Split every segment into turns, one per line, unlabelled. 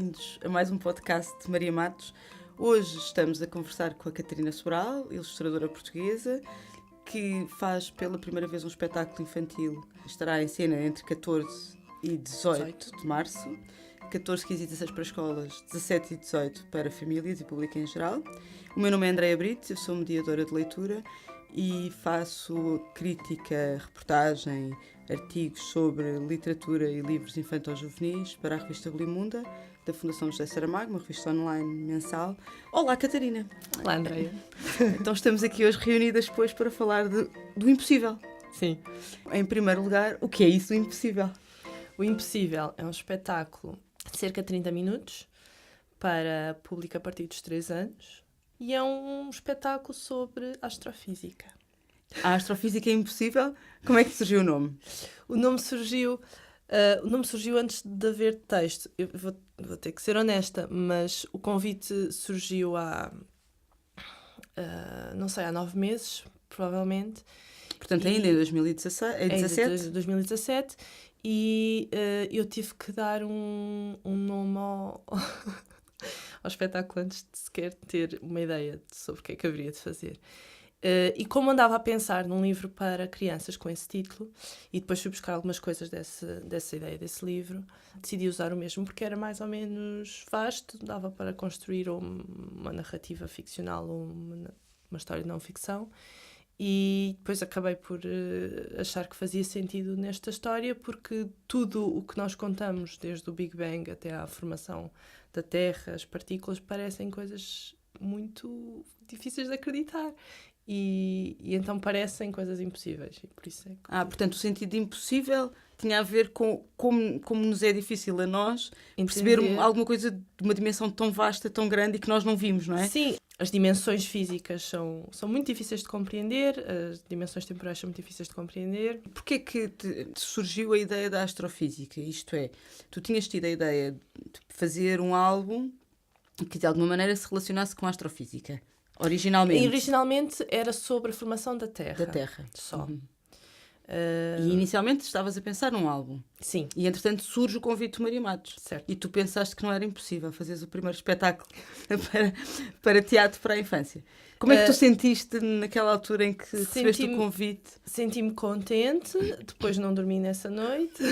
bem-vindos a mais um podcast de Maria Matos. Hoje estamos a conversar com a Catarina Sobral, ilustradora portuguesa, que faz pela primeira vez um espetáculo infantil. Estará em cena entre 14 e 18 de março. 14, 15 e 16 para escolas, 17 e 18 para famílias e público em geral. O meu nome é Andréia Brito, eu sou mediadora de leitura e faço crítica, reportagem, artigos sobre literatura e livros infanto-juvenis para a revista Belimunda, da Fundação José Saramago, uma revista online mensal. Olá, Catarina!
Olá, Andréia!
Então estamos aqui hoje reunidas depois para falar do impossível.
Sim.
Em primeiro lugar, o que é isso, o impossível?
O Impossível é um espetáculo de cerca de 30 minutos para público a partir dos 3 anos e é um espetáculo sobre astrofísica.
A astrofísica é impossível? Como é que surgiu o nome?
O nome surgiu antes de haver texto. Eu vou ter que ser honesta, mas o convite surgiu há 9 meses, provavelmente.
Portanto, ainda em 2017?
2017. E eu tive que dar um nome ao espetáculo antes de sequer ter uma ideia sobre o que é que haveria de fazer. E como andava a pensar num livro para crianças com esse título, e depois fui buscar algumas coisas dessa ideia, desse livro, decidi usar o mesmo porque era mais ou menos vasto, dava para construir uma narrativa ficcional ou uma história de não-ficção. E depois acabei por achar que fazia sentido nesta história, porque tudo o que nós contamos, desde o Big Bang até à formação da Terra, as partículas, parecem coisas muito difíceis de acreditar. E então parecem coisas impossíveis. E por isso
portanto, o sentido de impossível tinha a ver com como nos é difícil a nós perceber alguma coisa de uma dimensão tão vasta, tão grande e que nós não vimos, não é?
Sim, as dimensões físicas são muito difíceis de compreender, as dimensões temporais são muito difíceis de compreender.
Porquê é que te surgiu a ideia da astrofísica? Isto é, tu tinhas tido a ideia de fazer um álbum que de alguma maneira se relacionasse com a astrofísica? Originalmente
era sobre a formação da Terra.
Da Terra.
Só.
Uhum. E inicialmente estavas a pensar num álbum.
Sim.
E entretanto surge o convite de Maria Matos.
Certo.
E tu pensaste que não era impossível fazeres o primeiro espetáculo para teatro para a infância. Como é que tu sentiste naquela altura em que recebeste o convite?
Senti-me contente, depois não dormi nessa noite.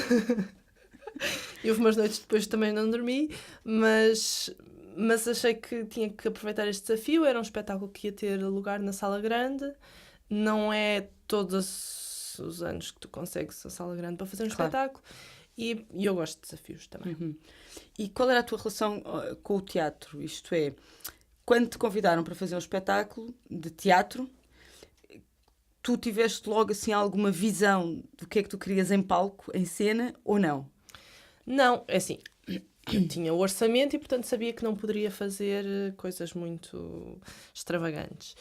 E houve umas noites depois também não dormi, mas achei que tinha que aproveitar este desafio. Era um espetáculo que ia ter lugar na Sala Grande. Não é todos os anos que tu consegues a Sala Grande para fazer um espetáculo. E eu gosto de desafios também.
Uhum. E qual era a tua relação com o teatro? Isto é, quando te convidaram para fazer um espetáculo de teatro, tu tiveste logo assim alguma visão do que é que tu querias em palco, em cena, ou não?
Não, é assim... Eu tinha o orçamento e, portanto, sabia que não poderia fazer coisas muito extravagantes.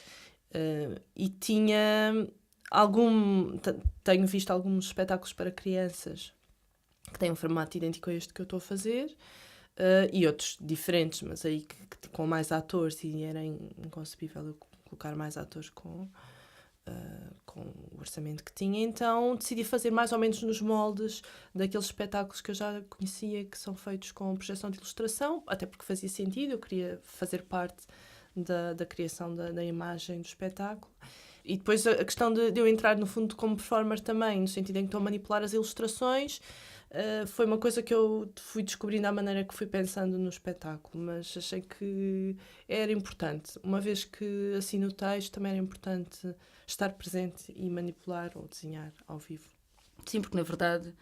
E tenho visto alguns espetáculos para crianças que têm um formato idêntico a este que eu estou a fazer, e outros diferentes, mas aí que com mais atores, e era inconcebível eu colocar mais atores com o orçamento que tinha. Então decidi fazer mais ou menos nos moldes daqueles espetáculos que eu já conhecia, que são feitos com projeção de ilustração, até porque fazia sentido, eu queria fazer parte da criação da imagem do espetáculo. E depois a questão de eu entrar no fundo como performer também, no sentido em que estou a manipular as ilustrações, foi uma coisa que eu fui descobrindo à maneira que fui pensando no espetáculo, mas achei que era importante. Uma vez que assino o texto, também era importante estar presente e manipular ou desenhar ao vivo.
Sim, porque na verdade,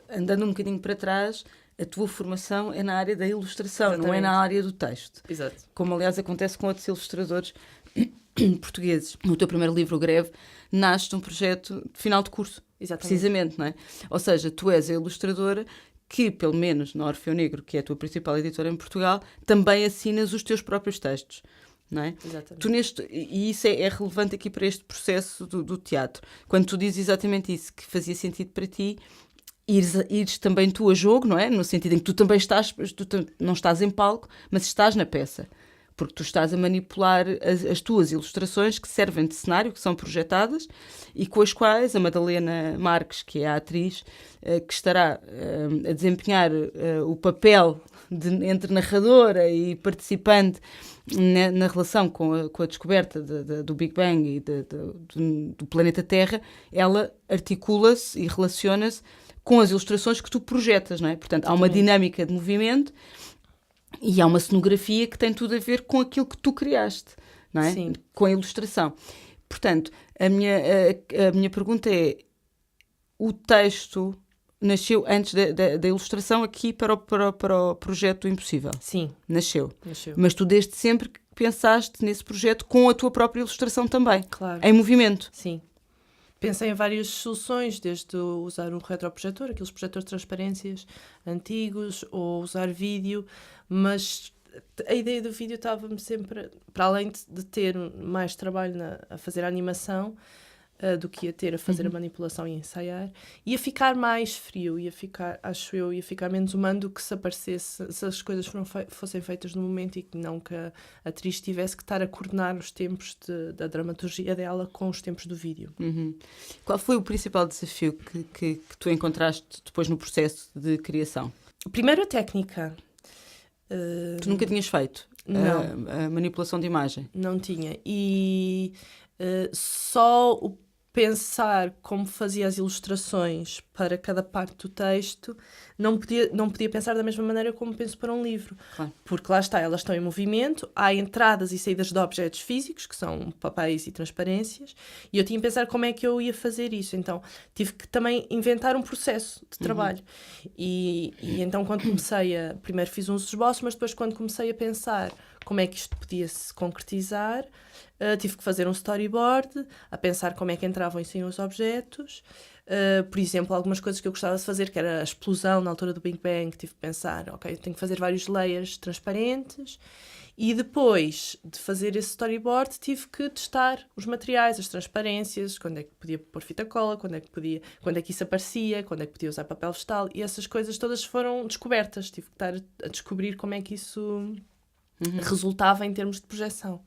andando um bocadinho para trás, a tua formação é na área da ilustração, exatamente, não é na área do texto.
Exato.
Como aliás acontece com outros ilustradores portugueses. O teu primeiro livro, O Greve, nasce de um projeto de final de curso. Exatamente. Precisamente, não é? Ou seja, tu és a ilustradora que, pelo menos na Orfeu Negro, que é a tua principal editora em Portugal, também assinas os teus próprios textos, não é?
Exatamente.
E isso é relevante aqui para este processo do teatro. Quando tu dizes exatamente isso, que fazia sentido para ti, ires também tu a jogo, não é? No sentido em que tu também não estás em palco, mas estás na peça. porque tu estás a manipular as tuas ilustrações que servem de cenário, que são projetadas e com as quais a Madalena Marques, que é a atriz, que estará a desempenhar o papel entre narradora e participante na relação com a descoberta do Big Bang e do planeta Terra, ela articula-se e relaciona-se com as ilustrações que tu projetas, não é? Portanto, há uma dinâmica de movimento e há uma cenografia que tem tudo a ver com aquilo que tu criaste, não é?
Sim.
Com a ilustração. Portanto, a minha pergunta é: o texto nasceu antes da ilustração aqui para o projeto do Impossível?
Sim.
Nasceu.
Nasceu.
Mas tu desde sempre pensaste nesse projeto com a tua própria ilustração também.
Claro.
Em movimento.
Sim. Pensei em várias soluções, desde usar um retroprojetor, aqueles projetores de transparências antigos, ou usar vídeo, mas a ideia do vídeo estava-me sempre, para além de ter mais trabalho a fazer a animação, do que ia ter a fazer a manipulação e ensaiar, ia ficar mais frio, ia ficar menos humano do que se aparecesse, se as coisas fossem feitas no momento e que não que a atriz tivesse que estar a coordenar os tempos da dramaturgia dela com os tempos do vídeo.
Qual foi o principal desafio que tu encontraste depois no processo de criação?
Primeiro a técnica.
Tu nunca tinhas feito a manipulação de imagem?
Não tinha. E só o pensar como fazia as ilustrações para cada parte do texto, não podia pensar da mesma maneira como penso para um livro.
Claro.
Porque lá está, elas estão em movimento, há entradas e saídas de objetos físicos, que são papéis e transparências, e eu tinha que pensar como é que eu ia fazer isso. Então, tive que também inventar um processo de trabalho. E então, quando primeiro fiz uns esboços, mas depois quando comecei a pensar como é que isto podia se concretizar, tive que fazer um storyboard, a pensar como é que entravam e saíam os objetos. Por exemplo, algumas coisas que eu gostava de fazer, que era a explosão na altura do Big Bang, tive que pensar, ok, tenho que fazer vários layers transparentes. E depois de fazer esse storyboard, tive que testar os materiais, as transparências, quando é que podia pôr fita cola, quando é que isso aparecia, quando é que podia usar papel vegetal, e essas coisas todas foram descobertas. Tive que estar a descobrir como é que isso resultava em termos de projeção.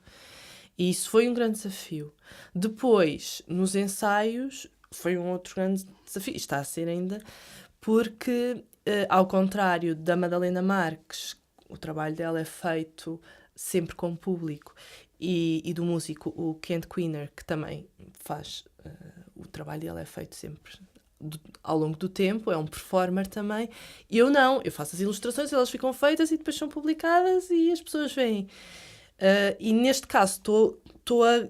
E isso foi um grande desafio. Depois, nos ensaios, foi um outro grande desafio, está a ser ainda, porque, ao contrário da Madalena Marques, o trabalho dela é feito sempre com o público, e do músico, o Kent Queener, que também faz, o trabalho dele é feito sempre ao longo do tempo, é um performer também. Eu não, eu faço as ilustrações, elas ficam feitas e depois são publicadas e as pessoas veem. E neste caso estou a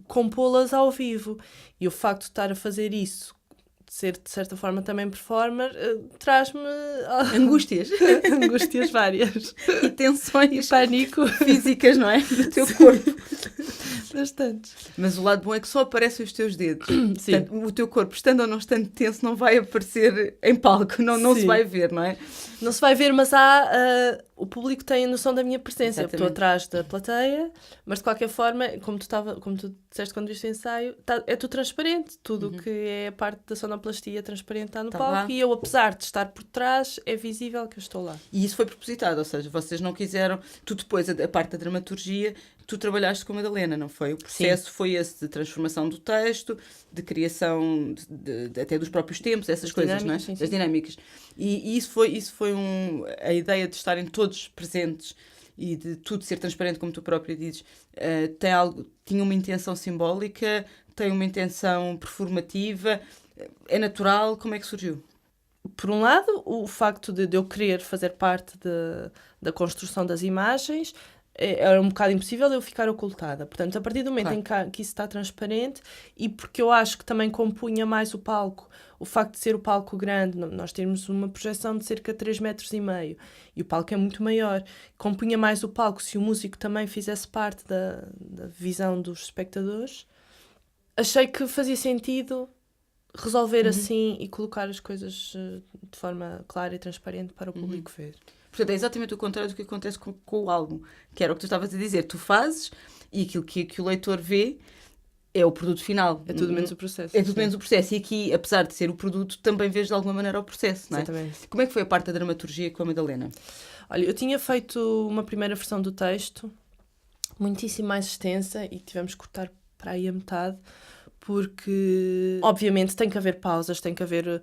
compô-las ao vivo, e o facto de estar a fazer isso, de ser de certa forma também performer, traz-me
Angústias.
angústias várias
E tensões
e pânico
físicas, não é? Do teu corpo.
bastante.
Mas o lado bom é que só aparecem os teus dedos.
Sim.
Portanto, o teu corpo, estando ou não estando tenso, não vai aparecer em palco, não se
Sim.
vai ver, não é?
Não se vai ver, mas o público tem a noção da minha presença. Eu estou atrás da plateia, mas de qualquer forma, como tu disseste quando viste o ensaio, é tudo transparente. Tudo o que é a parte da sonoplastia transparente está no palco
lá.
E eu, apesar de estar por trás, é visível que eu estou lá.
E isso foi propositado, ou seja, vocês não quiseram... Tu depois, a parte da dramaturgia, tu trabalhaste com a Madalena, não foi? O processo foi esse de transformação do texto, de criação até dos próprios tempos, essas coisas, não é?
Sim, sim.
Das dinâmicas. E isso foi a ideia de estarem todos presentes e de tudo ser transparente, como tu própria dizes. Tinha uma intenção simbólica, tem uma intenção performativa, é natural? Como é que surgiu?
Por um lado, o facto de eu querer fazer parte da construção das imagens era um bocado impossível eu ficar ocultada. Portanto, a partir do momento em que isso está transparente, e porque eu acho que também compunha mais o palco, o facto de ser o palco grande, nós temos uma projeção de cerca de 3,5 metros, e o palco é muito maior, compunha mais o palco se o músico também fizesse parte da visão dos espectadores. Achei que fazia sentido resolver assim e colocar as coisas de forma clara e transparente para o público ver.
Portanto, é exatamente o contrário do que acontece com o álbum, que era o que tu estavas a dizer. Tu fazes e aquilo que o leitor vê é o produto final.
É tudo menos o processo.
É tudo menos o processo. E aqui, apesar de ser o produto, também vês de alguma maneira o processo, não é?
Exatamente.
Como é que foi a parte da dramaturgia com a Madalena?
Olha, eu tinha feito uma primeira versão do texto, muitíssimo mais extensa, e tivemos que cortar para aí a metade, porque, obviamente, tem que haver pausas, tem que haver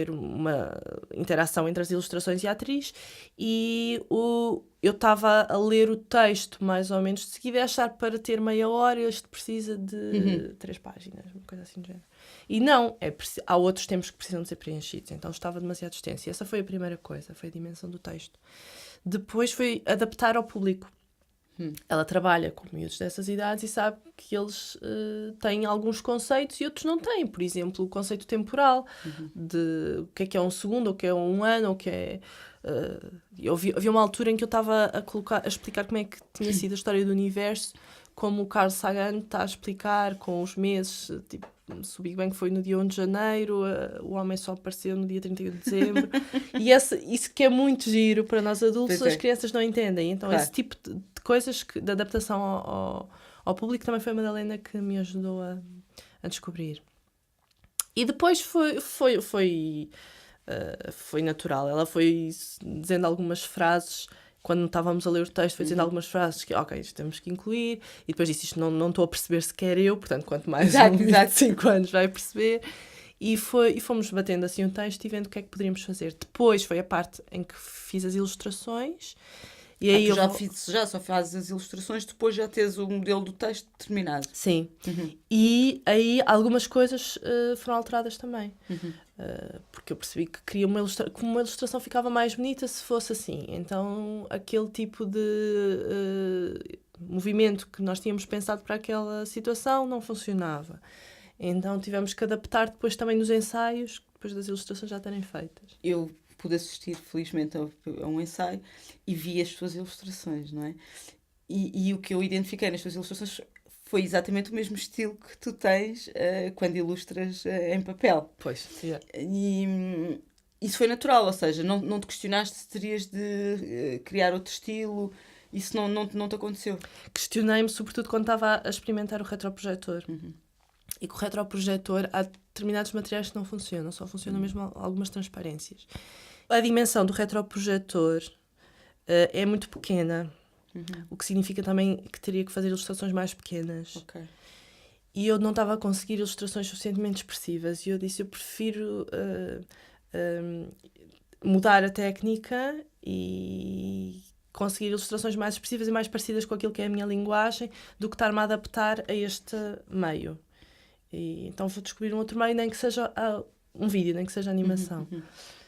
uma interação entre as ilustrações e a atriz, e eu estava a ler o texto, mais ou menos, de seguida, a achar para ter meia hora, isto precisa de 3 páginas, uma coisa assim do género. E não, há outros tempos que precisam de ser preenchidos, então estava demasiado extenso. E essa foi a primeira coisa, foi a dimensão do texto. Depois foi adaptar ao público. Ela trabalha com miúdos dessas idades e sabe que eles têm alguns conceitos e outros não têm. Por exemplo, o conceito temporal, de o que é um segundo, o que é um ano, o que é... havia uma altura em que eu estava a explicar como é que tinha sido a história do universo, como o Carl Sagan está a explicar com os meses, tipo, se o Big Bang foi no dia 1 de janeiro, o homem só apareceu no dia 31 de dezembro. E isso que é muito giro para nós adultos, as crianças não entendem. Então, esse tipo de coisas de adaptação ao público também foi a Madalena que me ajudou a descobrir. E depois foi natural. Ela foi dizendo algumas frases. Quando estávamos a ler o texto, foi dizendo algumas frases que, ok, isto temos que incluir, e depois disse, isto não estou a perceber sequer eu, portanto, quanto mais um de 5 anos vai perceber. E fomos batendo assim o texto e vendo o que é que poderíamos fazer. Depois foi a parte em que fiz as ilustrações. E aí
já só fazes as ilustrações, depois já tens o modelo do texto determinado.
Sim. E aí algumas coisas foram alteradas também. Porque eu percebi que queria que uma ilustração ficava mais bonita se fosse assim. Então, aquele tipo de movimento que nós tínhamos pensado para aquela situação não funcionava. Então, tivemos que adaptar depois também nos ensaios, depois das ilustrações já terem feitas.
Eu pude assistir, felizmente, a um ensaio e vi as tuas ilustrações, não é? E o que eu identifiquei nas tuas ilustrações foi exatamente o mesmo estilo que tu tens quando ilustras em papel.
Pois, yeah.
E isso foi natural, ou seja, não te questionaste se terias de criar outro estilo, isso não te aconteceu?
Questionei-me, sobretudo, quando estava a experimentar o retroprojetor. E com o retroprojetor há determinados materiais que não funcionam, só funcionam mesmo algumas transparências. A dimensão do retroprojetor é muito pequena, o que significa também que teria que fazer ilustrações mais pequenas.
Okay.
E eu não estava a conseguir ilustrações suficientemente expressivas. E eu disse, eu prefiro mudar a técnica e conseguir ilustrações mais expressivas e mais parecidas com aquilo que é a minha linguagem do que estar-me a adaptar a este meio. E então vou descobrir um outro meio, nem que seja um vídeo, nem que seja animação.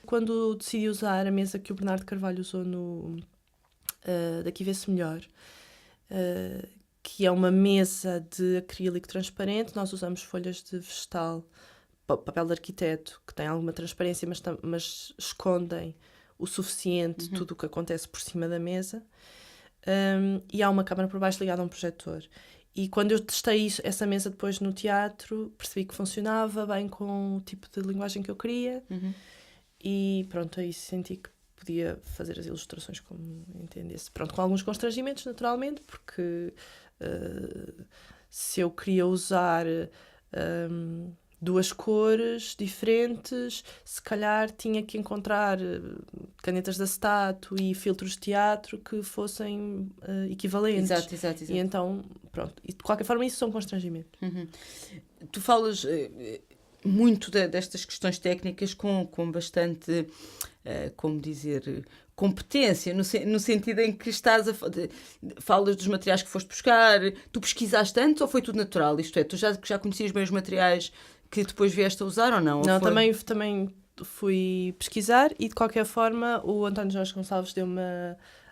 Quando decidi usar a mesa que o Bernardo Carvalho usou no Daqui Vê-se Melhor, que é uma mesa de acrílico transparente, nós usamos folhas de vegetal, papel de arquiteto, que tem alguma transparência, mas escondem o suficiente tudo o que acontece por cima da mesa, e há uma câmara por baixo ligada a um projetor. E quando eu testei essa mesa depois no teatro, percebi que funcionava bem com o tipo de linguagem que eu queria. E pronto, aí senti que podia fazer as ilustrações como entendesse. Pronto, com alguns constrangimentos, naturalmente, porque se eu queria usar 2 cores diferentes, se calhar tinha que encontrar canetas de acetato e filtros de teatro que fossem equivalentes.
Exato.
E então, pronto. E de qualquer forma, isso são constrangimentos.
Tu falas muito destas questões técnicas com bastante, como dizer, competência, no sentido em que falas dos materiais que foste buscar. Tu pesquisaste antes ou foi tudo natural? Isto é, tu já conhecias bem os materiais que depois vieste a usar ou não?
Não, também fui pesquisar e, de qualquer forma, o António Jorge Gonçalves deu-me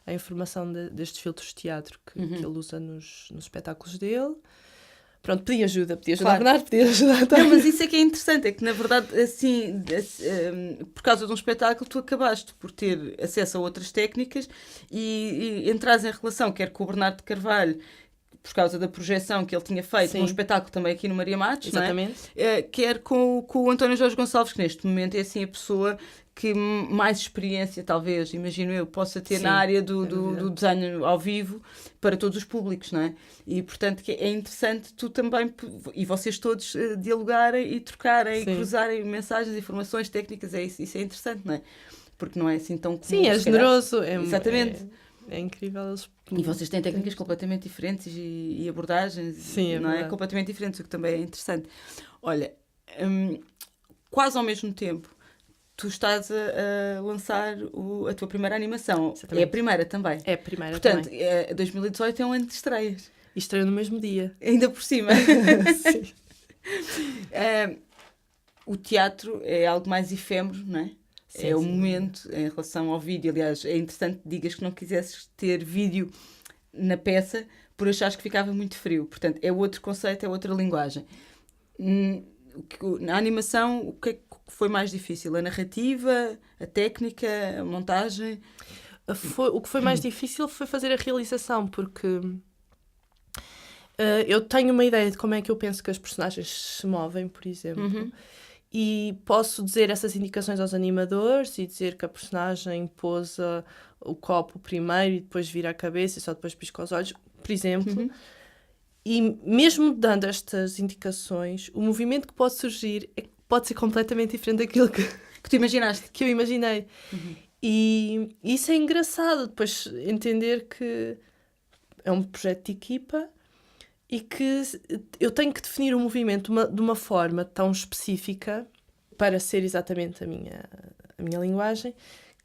a informação destes filtros de teatro que ele usa nos espetáculos dele. Pronto, pedi ajuda claro. A Bernardo, pedi ajuda também.
Não, mas isso é que é interessante, é que, na verdade, assim, por causa de um espetáculo, tu acabaste por ter acesso a outras técnicas e entrares em relação, quer com o Bernardo de Carvalho, por causa da projeção que ele tinha feito num espetáculo também aqui no Maria Matos,
exatamente,
não é? Quer com o António Jorge Gonçalves, que neste momento é assim a pessoa que mais experiência, talvez, imagino eu, possa ter na área do desenho ao vivo para todos os públicos, não é? E, portanto, que é interessante tu também, e vocês todos, dialogarem e trocarem, e cruzarem mensagens, informações, técnicas, isso é interessante, não é? Porque não é assim tão comum.
Sim, é generoso.
Exatamente.
É incrível. Eles...
E vocês têm técnicas completamente diferentes e abordagens,
sim,
não é? Completamente diferentes, o que também é interessante. Olha, quase ao mesmo tempo, tu estás a lançar a tua primeira animação. Exatamente. É a primeira também.
É a primeira.
Portanto,
também.
2018 é um ano de estreias.
E estreia no mesmo dia.
Ainda por cima. Sim. O teatro é algo mais efêmero, não é? Sim, é o momento em relação ao vídeo. Aliás, é interessante que digas que não quisesses ter vídeo na peça por achares que ficava muito frio. Portanto, é outro conceito, é outra linguagem. Na animação, o que é que foi mais difícil? A narrativa, a técnica, a montagem?
O que foi mais difícil foi fazer a realização, porque eu tenho uma ideia de como é que eu penso que as personagens se movem, por exemplo. E posso dizer essas indicações aos animadores e dizer que a personagem pousa o copo primeiro e depois vira a cabeça e só depois pisca os olhos, por exemplo. E mesmo dando estas indicações, o movimento que pode surgir pode ser completamente diferente daquilo que
tu imaginaste.
Que eu imaginei. E isso é engraçado, depois entender que é um projeto de equipa e que eu tenho que definir o movimento de uma forma tão específica para ser exatamente a minha linguagem,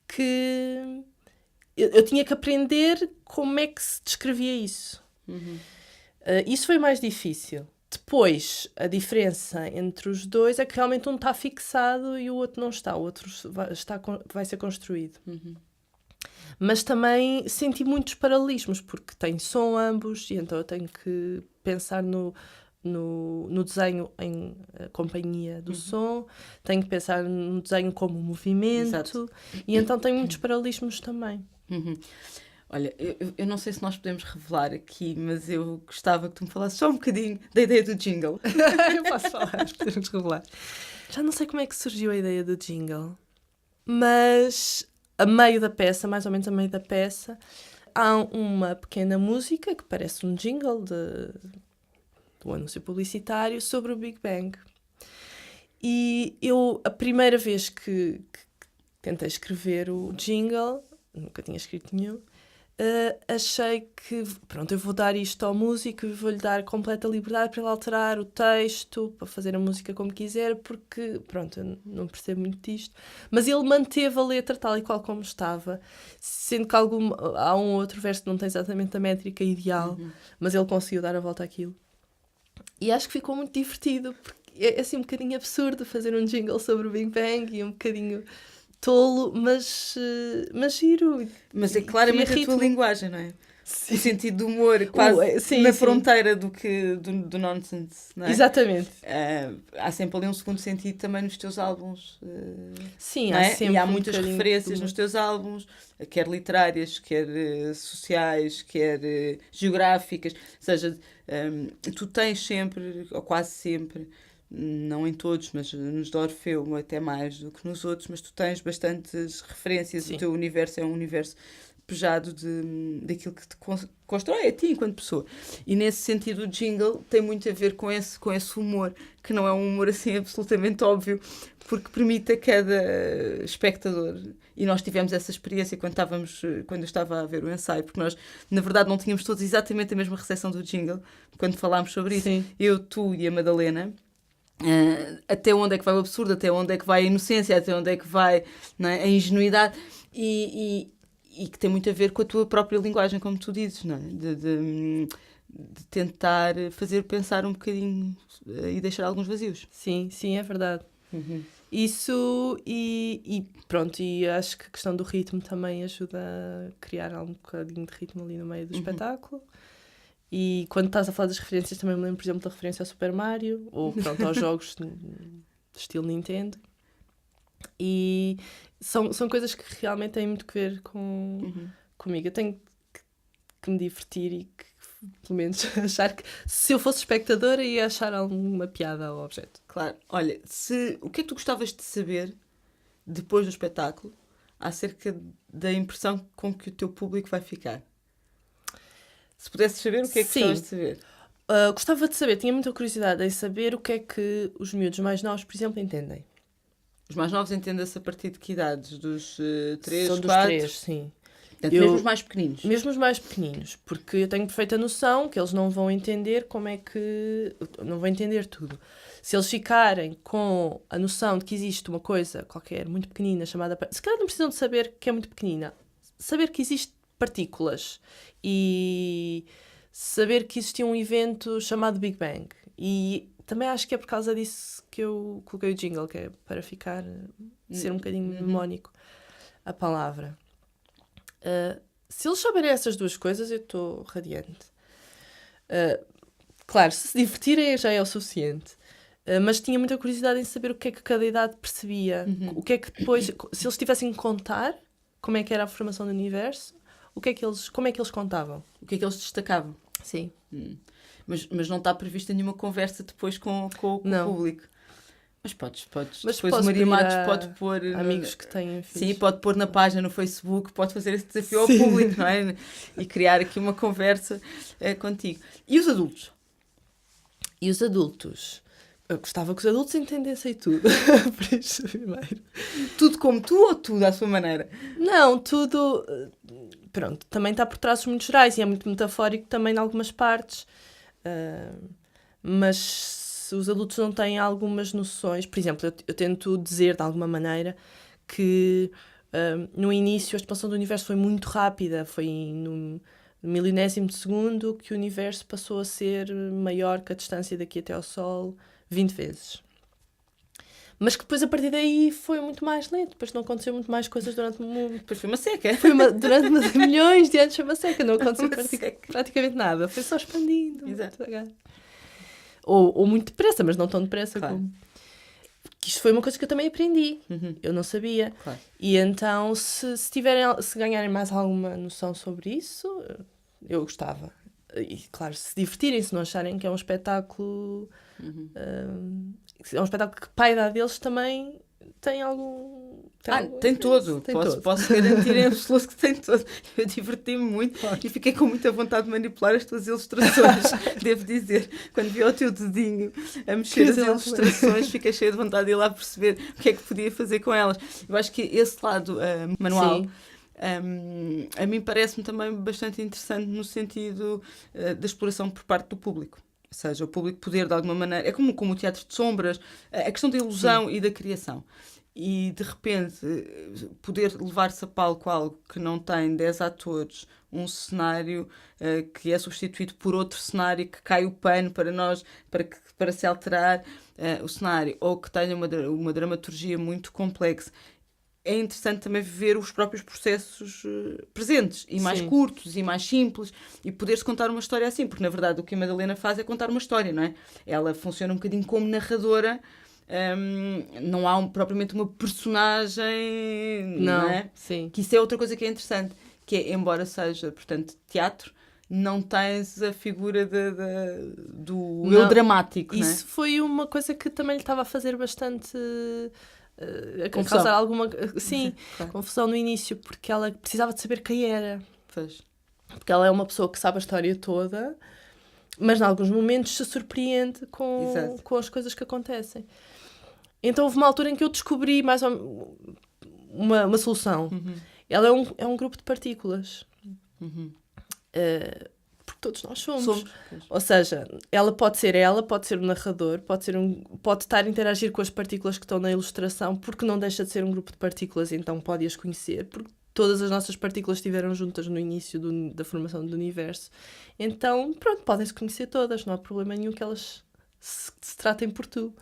que eu tinha que aprender como é que se descrevia isso. Isso foi mais difícil. Depois, a diferença entre os dois é que realmente um está fixado e o outro não está. O outro vai ser construído. Mas também senti muitos paralelismos, porque tem som ambos, e então eu tenho que pensar no desenho em companhia do som, tenho que pensar no desenho como movimento. Exato. E então tem muitos paralelismos também.
Olha, eu não sei se nós podemos revelar aqui, mas eu gostava que tu me falasses só um bocadinho da ideia do jingle.
Eu posso falar, podemos revelar. Já não sei como é que surgiu a ideia do jingle, mas a meio da peça, mais ou menos a meio da peça, há uma pequena música que parece um jingle do anúncio publicitário sobre o Big Bang. E eu, a primeira vez que tentei escrever o jingle, nunca tinha escrito nenhum, achei que, pronto, eu vou dar isto ao músico e vou-lhe dar completa liberdade para ele alterar o texto, para fazer a música como quiser, porque, pronto, eu não percebo muito disto. Mas ele manteve a letra tal e qual como estava, sendo que há um outro verso que não tem exatamente a métrica ideal, mas ele conseguiu dar a volta àquilo. E acho que ficou muito divertido, porque é assim um bocadinho absurdo fazer um jingle sobre o Big Bang e um bocadinho tolo, mas giro.
Mas é claramente a tua linguagem, não é? Sim. O sentido do humor, quase na fronteira do nonsense, não é?
Exatamente.
Há sempre ali um segundo sentido também nos teus álbuns.
Sim, há sempre.
E há muitas referências nos teus álbuns, quer literárias, quer sociais, quer geográficas. Ou seja, tu tens sempre, ou quase sempre, não em todos, mas nos da Orfeu até mais do que nos outros, mas tu tens bastantes referências. Sim. O teu universo é um universo pejado daquilo que te constrói a ti enquanto pessoa. E nesse sentido o jingle tem muito a ver com esse humor, que não é um humor assim absolutamente óbvio, porque permite a cada espectador, e nós tivemos essa experiência quando eu estava a ver o ensaio, porque nós na verdade não tínhamos todos exatamente a mesma recepção do jingle quando falámos sobre isso. Sim. Eu, tu e a Madalena. Até onde é que vai o absurdo, até onde é que vai a inocência, até onde é que vai, não é, a ingenuidade, e que tem muito a ver com a tua própria linguagem, como tu dizes, não é? De tentar fazer pensar um bocadinho e deixar alguns vazios.
Sim, é verdade. Isso, e pronto, e acho que a questão do ritmo também ajuda a criar um bocadinho de ritmo ali no meio do espetáculo. E quando estás a falar das referências, também me lembro, por exemplo, da referência ao Super Mario, ou pronto, aos jogos de estilo Nintendo. E são coisas que realmente têm muito a ver comigo. Eu tenho que me divertir e que pelo menos, achar que se eu fosse espectadora ia achar alguma piada ao objeto.
Claro. Olha, o que é que tu gostavas de saber depois do espetáculo acerca da impressão com que o teu público vai ficar? Se pudesses saber, o que é que gostavas de saber?
Gostava de saber, tinha muita curiosidade em saber o que é que os miúdos mais novos, por exemplo, entendem.
Os mais novos entendem-se a partir de que idades? Dos 3,
São
4?
dos 3, sim.
Portanto, mesmo os mais pequeninos?
Mesmo os mais pequeninos, porque eu tenho perfeita noção que eles não vão entender não vão entender tudo. Se eles ficarem com a noção de que existe uma coisa qualquer muito pequenina chamada... Se calhar não precisam de saber que é muito pequenina. Saber que existe partículas e saber que existia um evento chamado Big Bang. E também acho que é por causa disso que eu coloquei o jingle, que é para ser um bocadinho mnemónico a palavra. Se eles souberem essas duas coisas, eu estou radiante. Claro, se divertirem já é o suficiente. Mas tinha muita curiosidade em saber o que é que cada idade percebia. O que é que depois, se eles tivessem que contar como é que era a formação do universo, como é que eles contavam?
O que é que eles destacavam?
Sim.
Mas não está prevista nenhuma conversa depois com o público. Mas podes.
Mas
depois o Maria Matos pode pôr...
amigos que têm filhos.
Sim, pode pôr na página no Facebook, pode fazer esse desafio ao público, não é? E criar aqui uma conversa contigo. E os adultos?
E os adultos? Eu gostava que os adultos entendessem tudo. Por isso, primeiro.
Tudo como tu ou tudo à sua maneira?
Não, tudo... Pronto, também está por traços muito gerais e é muito metafórico também em algumas partes. Mas se os adultos não têm algumas noções... Por exemplo, eu tento dizer de alguma maneira que no início a expansão do universo foi muito rápida. Foi no milionésimo de segundo que o universo passou a ser maior que a distância daqui até ao Sol 20 vezes. Mas que depois, a partir daí, foi muito mais lento. Depois não aconteceu muito mais coisas durante muito...
Depois foi uma seca.
Durante milhões de anos foi uma seca. Não aconteceu praticamente nada. Foi só expandindo.
Exato.
Ou muito depressa, mas não tão depressa
claro.
como... Que isto foi uma coisa que eu também aprendi. Eu não sabia.
Claro.
E então, se ganharem mais alguma noção sobre isso, eu gostava. E, claro, se divertirem, se não acharem que é um espetáculo... é um espetáculo que para a idade deles também tem algum...
Tem todo. Posso garantir em absoluto que tem todo. Eu diverti-me muito e fiquei com muita vontade de manipular as tuas ilustrações. Devo dizer, quando vi o teu dedinho a mexer as ilustrações, fiquei cheia de vontade de ir lá perceber o que é que podia fazer com elas. Eu acho que esse lado manual... a mim parece-me também bastante interessante no sentido da exploração por parte do público. Ou seja, o público poder, de alguma maneira... É como o teatro de sombras, a questão da ilusão e da criação. E, de repente, poder levar-se a palco algo que não tem 10 atores, um cenário que é substituído por outro cenário, que cai o pano para nós, para se alterar o cenário, ou que tenha uma dramaturgia muito complexa. É interessante também ver os próprios processos presentes, e mais curtos, e mais simples, e poder-se contar uma história assim, porque na verdade o que a Madalena faz é contar uma história, não é? Ela funciona um bocadinho como narradora, não há propriamente uma personagem, não é?
Sim.
Que isso é outra coisa que é interessante, que é, embora seja, portanto, teatro, não tens a figura do eu dramático, não é?
Isso foi uma coisa que também lhe estava a fazer bastante...
confusão.
Causar alguma
claro.
confusão no início, porque ela precisava de saber quem era.
Pois.
Porque ela é uma pessoa que sabe a história toda, mas em alguns momentos se surpreende com as coisas que acontecem. Então houve uma altura em que eu descobri mais uma solução. Ela é um grupo de partículas. Porque todos nós somos. Ou seja, ela pode ser o narrador, pode estar a interagir com as partículas que estão na ilustração, porque não deixa de ser um grupo de partículas, então pode as conhecer, porque todas as nossas partículas estiveram juntas no início da formação do universo. Então, pronto, podem-se conhecer todas, não há problema nenhum que elas se tratem por tu.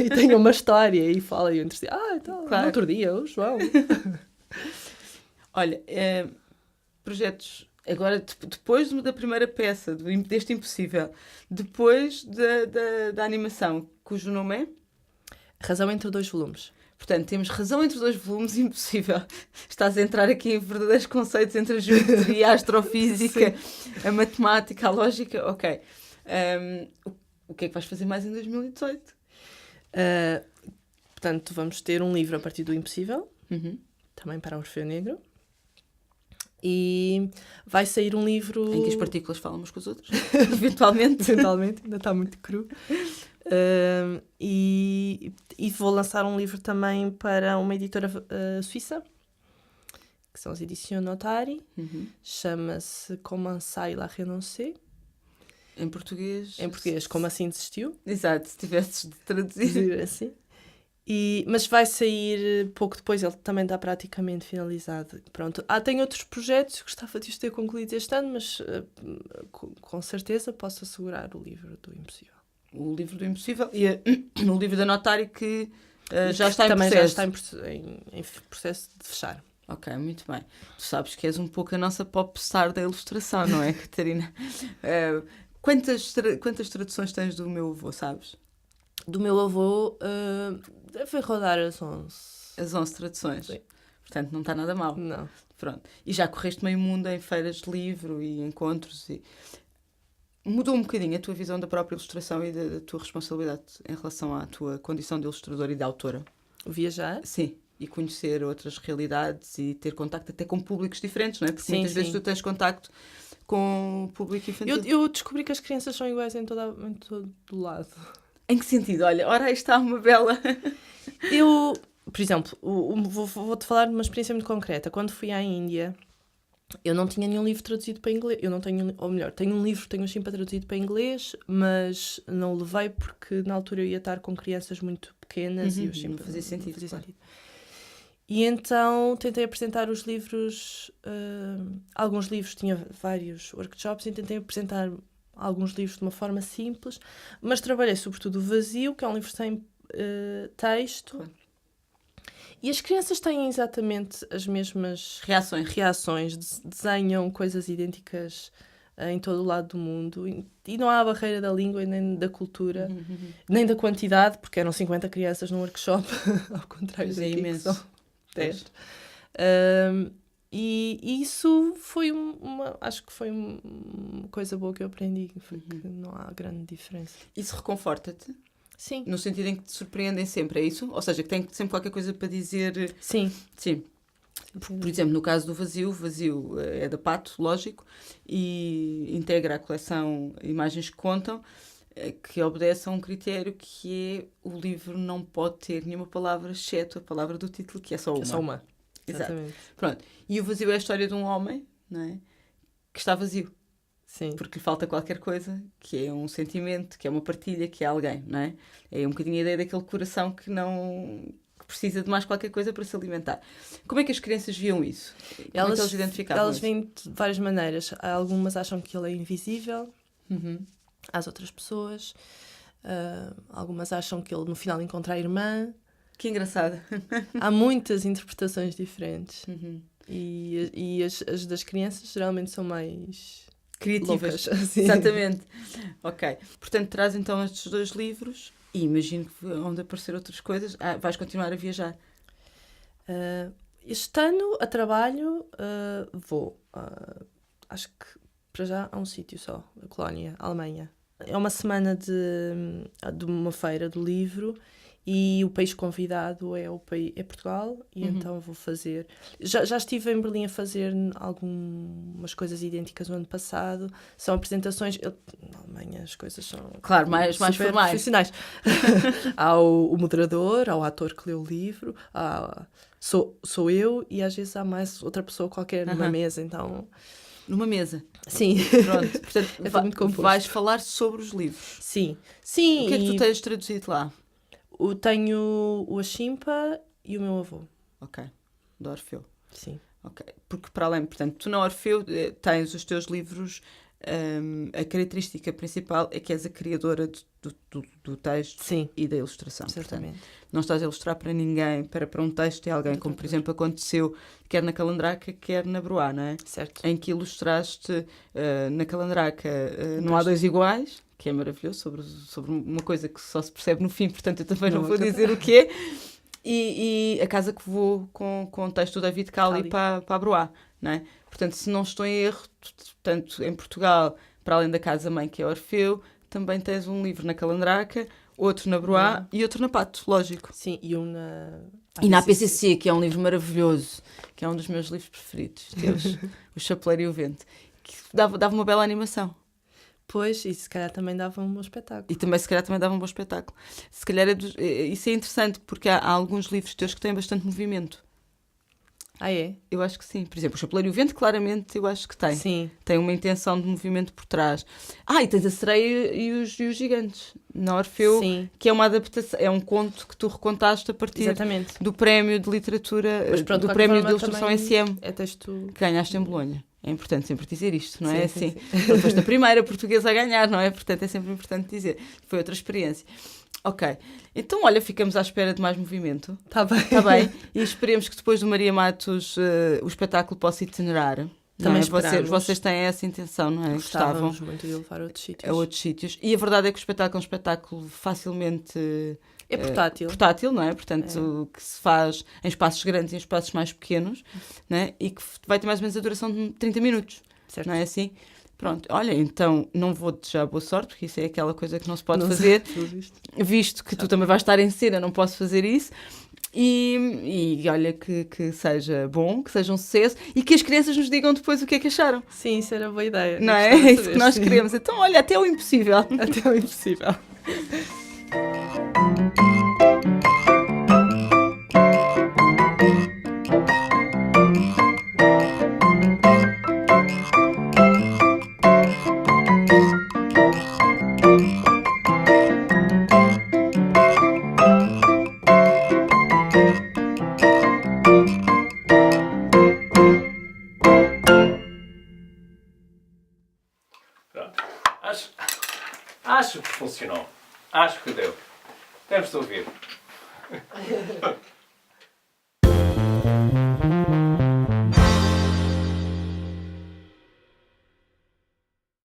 E tenham uma história e falem entre si. Então, claro. No outro dia, o João.
Olha, projetos... Agora, depois da primeira peça, deste Impossível, depois da animação, cujo nome é?
Razão entre 2 volumes.
Portanto, temos Razão entre dois volumes, impossível. Estás a entrar aqui em verdadeiros conceitos entre a geometria, a astrofísica, a matemática, a lógica. Ok. O que é que vais fazer mais em 2018?
Portanto, vamos ter um livro a partir do Impossível,
Uhum.
também para o Orfeu Negro. E vai sair um livro...
Em que as partículas falam umas com as outras? Eventualmente.
Eventualmente, ainda está muito cru. E vou lançar um livro também para uma editora suíça, que são as Editions Notari.
Uhum.
Chama-se Comment ça il a renoncé.
Em português?
Em português, Como Assim Desistiu.
Exato, se tivesses de traduzir.
Dizer assim. Mas vai sair pouco depois, ele também está praticamente finalizado. Pronto. Tem outros projetos, gostava de os ter concluído este ano, mas com certeza posso assegurar o livro do Impossível.
O livro do Impossível e o livro da Notário que já está em
também
processo.
já está em processo de fechar.
Ok, muito bem. Tu sabes que és um pouco a nossa popstar da ilustração, não é, Catarina? Quantas traduções tens do meu avô, sabes?
Do meu avô, deve rodar as 11.
As 11 traduções.
Sim.
Portanto, não está nada mal.
Não.
Pronto. E já correste meio mundo em feiras de livro e encontros. Mudou um bocadinho a tua visão da própria ilustração e da tua responsabilidade em relação à tua condição de ilustradora e de autora?
Viajar?
Sim. E conhecer outras realidades e ter contacto até com públicos diferentes, não é? Porque
Sim,
muitas
sim.
vezes tu tens contacto com o público infantil.
Eu descobri que as crianças são iguais em todo lado.
Em que sentido? Olha, ora aí está uma bela...
Por exemplo, vou-te falar de uma experiência muito concreta. Quando fui à Índia, eu não tinha nenhum livro traduzido para inglês. Eu não tenho, ou melhor, tenho um livro, tenho um chimpa traduzido para inglês, mas não o levei porque na altura eu ia estar com crianças muito pequenas e o chimpa
não fazia sentido.
não fazia
Claro.
sentido. E então tentei apresentar os livros, alguns livros, tinha vários workshops, e tentei apresentar alguns livros de uma forma simples, mas trabalhei sobretudo o Vazio, que é um livro sem texto.
Claro.
E as crianças têm exatamente as mesmas
Reações.
desenham coisas idênticas em todo o lado do mundo, e não há barreira da língua nem da cultura, nem da quantidade, porque eram 50 crianças num workshop, ao contrário
Mas é
daqui, que
imenso.
são 10. E isso foi acho que foi uma coisa boa que eu aprendi, foi que não há grande diferença.
Isso reconforta-te?
Sim.
No sentido em que te surpreendem sempre, é isso? Ou seja, que tem sempre qualquer coisa para dizer...
Sim.
Sim. Por exemplo, no caso do Vazio, o Vazio é da Pato, lógico, e integra a coleção Imagens que Contam, que obedece a um critério que é o livro não pode ter nenhuma palavra, exceto a palavra do título, que é só uma.
É só uma.
Exato.
Exatamente.
Pronto. E o Vazio é a história de um homem, não é? Que está vazio,
Sim.
porque lhe falta qualquer coisa, que é um sentimento, que é uma partilha, que é alguém, não é? É um bocadinho a ideia daquele coração que precisa de mais qualquer coisa para se alimentar. Como é que as crianças viam isso? Como é que eles identificavam
Elas
isso?
vêm de várias maneiras. Algumas acham que ele é invisível
Uhum.
às outras pessoas. Algumas acham que ele no final encontra a irmã.
Que engraçado.
Há muitas interpretações diferentes.
Uhum.
E as das crianças geralmente são mais
Criativas.
loucas. Assim.
Exatamente. Ok. Portanto, traz então estes 2 livros e imagino que vão aparecer outras coisas. Vais continuar a viajar.
Este ano, a trabalho, vou. Acho que para já há um sítio só, a Colónia, a Alemanha. É uma semana de uma feira do livro e o país convidado é Portugal, e então vou fazer... Já estive em Berlim a fazer algumas coisas idênticas no ano passado. São apresentações... Na Alemanha as coisas são...
Claro, mais
super
formais.
profissionais. Há o moderador, há o ator que lê o livro, sou eu, e às vezes há mais outra pessoa qualquer numa mesa, então...
Numa mesa.
Sim.
Pronto. Portanto,
É tudo muito composto.
vais falar sobre os livros.
Sim.
O que é que tu tens traduzido lá?
Tenho o Achimpa e o meu avô.
Ok. Do Orfeu.
Sim.
Ok. Porque para além, portanto, tu na Orfeu tens os teus livros, a característica principal é que és a criadora do texto.
Sim.
E da ilustração.
Certamente.
Portanto, não estás a ilustrar para ninguém, para um texto e alguém, como por exemplo aconteceu quer na Calandraca, quer na Broá, não é?
Certo.
Em que ilustraste na Calandraca Não Há Dois Iguais, que é maravilhoso, sobre uma coisa que só se percebe no fim, portanto eu também não vou dizer o que é. e A Casa que Voou, com o texto do David Cali para a Broá, não é? Portanto, se não estou em erro, tanto em Portugal, para além da Casa-Mãe, que é Orfeu, também tens um livro na Calandraca, outro na Broá e outro na Pato, lógico.
Sim, e um na...
E na APCC, que é um livro maravilhoso, que é um dos meus livros preferidos, Deus, O Chapeleiro e o Vento, que dava uma bela animação.
Pois, e se calhar também dava um bom espetáculo.
E também, se calhar, também dava um bom espetáculo. Se calhar, isso é interessante, porque há alguns livros teus que têm bastante movimento.
Ah, é?
Eu acho que sim. Por exemplo, O Chapeleiro e o Vento, claramente, eu acho que tem.
Sim.
Tem uma intenção de movimento por trás. E tens A Sereia e os Gigantes, na Orfeu,
Sim.
que é uma adaptação, é um conto que tu recontaste a partir
Exatamente.
do prémio de literatura,
Mas pronto,
do prémio de ilustração SM,
é texto...
que ganhaste em Bolonha. É importante sempre dizer isto, não é?
Sim,
assim.
sim.
Foste a primeira portuguesa a ganhar, não é? Portanto, é sempre importante dizer. Foi outra experiência. Ok. Então, olha, ficamos à espera de mais movimento.
Está bem.
Está bem. E esperemos que depois do Maria Matos o espetáculo possa itinerar.
Também
esperamos. Vocês têm essa intenção, não é?
Gostávamos muito de levar a outros sítios.
A outros sítios. E a verdade é que o espetáculo é um espetáculo facilmente...
É portátil.
Portátil, não é? Portanto, que se faz em espaços grandes e em espaços mais pequenos, não é? E que vai ter mais ou menos a duração de 30 minutos.
Certo.
Não é assim? Pronto, olha, então não vou desejar boa sorte, porque isso é aquela coisa que não se pode fazer, visto que tu também vais estar em cena, não posso fazer isso. E olha, que seja bom, que seja um sucesso e que as crianças nos digam depois o que é que acharam.
Sim, isso era boa ideia.
Não é? É isso que nós queremos. Então, olha, até o impossível.
Até o impossível.
Acho que funcionou. Acho que deu. Temos de ouvir.